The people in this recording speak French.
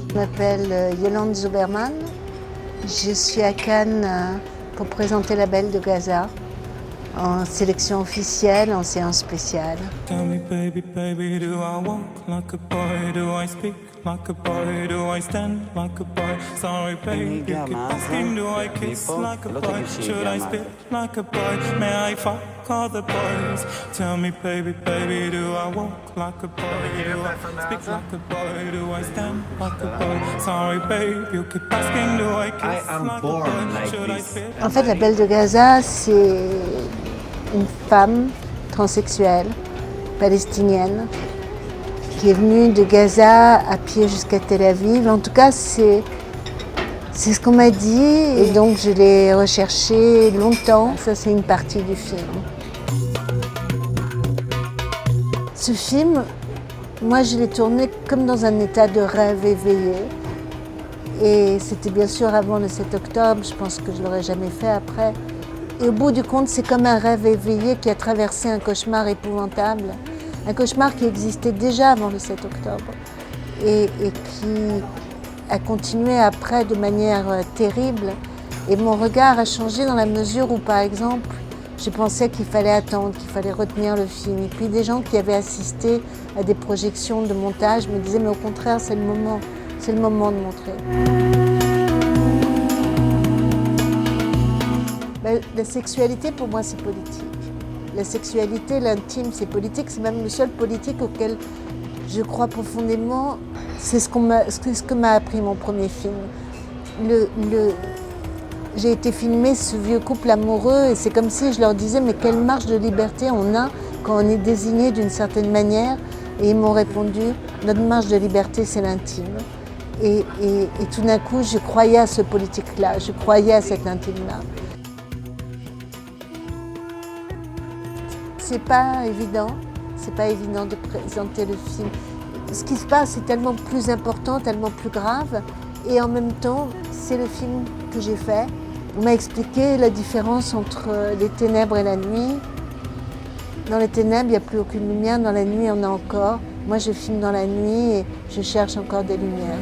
Je m'appelle Yolande Zuberman. Je suis à Cannes pour présenter la Belle de Gaza en sélection officielle, en séance spéciale. Tell me, baby, baby, do I walk like a boy? Do I speak like a boy? Do I stand like a boy? Sorry, baby, you keep asking, do I kiss like a boy? Should I spit like a boy? May I fuck all the boys? Tell me, baby, baby, do I walk like a boy? Do I speak like a boy? Do I stand like a boy? Sorry, baby, you keep asking, do I kiss like a boy? Should I spit? En fait, la Belle de Gaza, c'est une femme transsexuelle, palestinienne, qui est venue de Gaza à pied jusqu'à Tel Aviv. En tout cas, c'est ce qu'on m'a dit et donc je l'ai recherché longtemps. Ça, c'est une partie du film. Ce film, moi, je l'ai tourné comme dans un état de rêve éveillé. Et c'était bien sûr avant le 7 octobre, je pense que je ne l'aurais jamais fait après. Et au bout du compte, c'est comme un rêve éveillé qui a traversé un cauchemar épouvantable. Un cauchemar qui existait déjà avant le 7 octobre et qui a continué après de manière terrible. Et mon regard a changé dans la mesure où, par exemple, je pensais qu'il fallait attendre, qu'il fallait retenir le film. Et puis des gens qui avaient assisté à des projections de montage me disaient « mais au contraire, c'est le moment de montrer ». La sexualité, pour moi, c'est politique. La sexualité, l'intime, c'est politique. C'est même le seul politique auquel je crois profondément. C'est ce que m'a appris mon premier film. J'ai été filmer ce vieux couple amoureux et c'est comme si je leur disais « mais quelle marge de liberté on a quand on est désigné d'une certaine manière ?» Et ils m'ont répondu « notre marge de liberté, c'est l'intime ». Et tout d'un coup, je croyais à ce politique-là, je croyais à cet intime-là. C'est pas évident de présenter le film. Ce qui se passe est tellement plus important, tellement plus grave, et en même temps, c'est le film que j'ai fait. On m'a expliqué la différence entre les ténèbres et la nuit. Dans les ténèbres, il n'y a plus aucune lumière, dans la nuit, il y en a encore. Moi, je filme dans la nuit et je cherche encore des lumières.